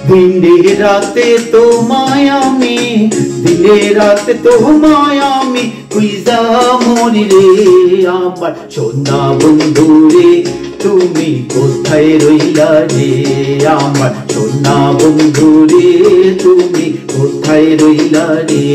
দিনে রাতে তোমায় আমি, দিনে রাতে তোমায় আমি খুঁজা মরি রে। আমার সোনা বন্ধু রে তুমি কোথায় রইলা রে? আমার সোনা বন্ধু রে তুমি কোথায় রইলা রে?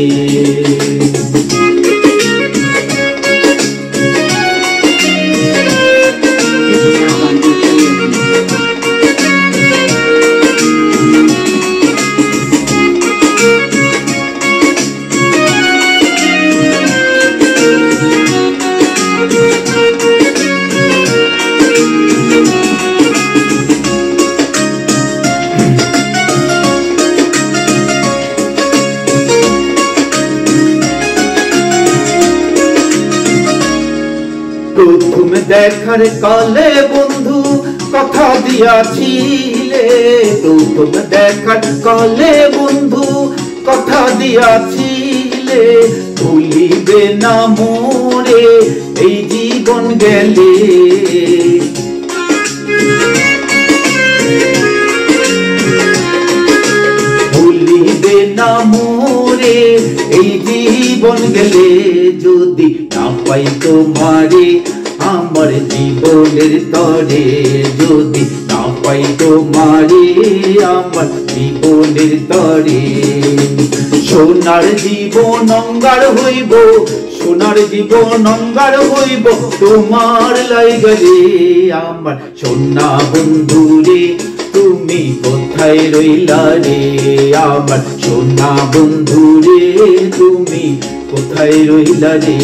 প্রথম দেখার কালে বন্ধু কথা দিয়াছিলে, প্রথম দেখার কালে বন্ধু কথা দিয়াছিলে, ভুলিবে না মোরে এই জীবন গেলে। ভুলিবে না মোরে এই জীবন গেলে, যদি না পাই তোমারে আমার জীবনের তরে, যদি না পাই তোমারে আমার জীবনের তরে। সোনার জীবন অঙ্গার হইব, সোনার জীবন অঙ্গার হইব তোমার লাইগা রে। আমার সোনা বন্ধু রে তুমি কোথায় রইলা রে? আমার সোনা বন্ধু রে তুমি কোথায় রইলা রে?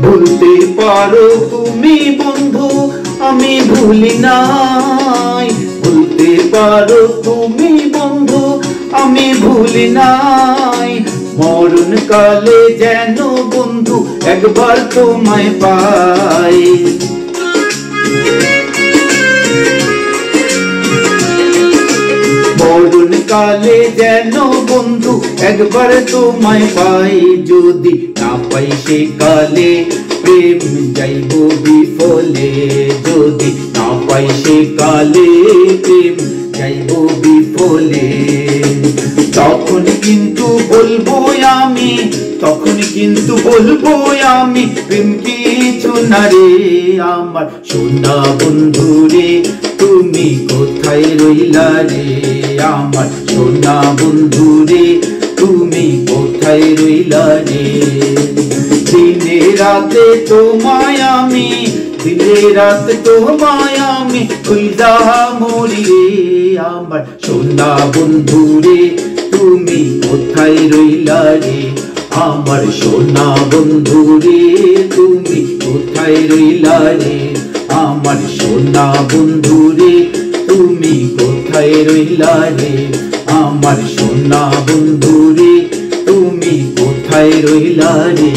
ভুলতে পারো তুমি বন্ধু আমি ভুলি নাই, ভুলতে পারো তুমি বন্ধু আমি ভুলি নাই। মরণ কালে যেন বন্ধু একবার তোমায় পাই, মরণ কালে যেন বন্ধু একবার তোমায় পাই। যদি না পাই সে কালে প্রেম যাইব বিফলে, যদি না পাই সে কালে প্রেম যাইব বিফলে। তখন কিন্তু বলবো আমি, তখন কিন্তু বলবো আমি প্রেম কিছু না রে। আমার সোনা বন্ধু রে তুমি কোথায় রইলা রে? আমার সোনা বন্ধু রে তুমি কোথায় রইলা রে? দিনে রাতে তোমায় আমি, দিনে রাতে তোমায় আমি খুঁজা মরি রে। আমার সোনা বন্ধু রে তুমি কোথায় রইলা রে? আমার সোনা বন্ধু রে তুমি কোথায় রইলা রে? আমার সোনা বন্ধু রে তুমি কোথায় রইলা রে? আমার সোনা বন্ধু রে তুমি কোথায় রইলা রে?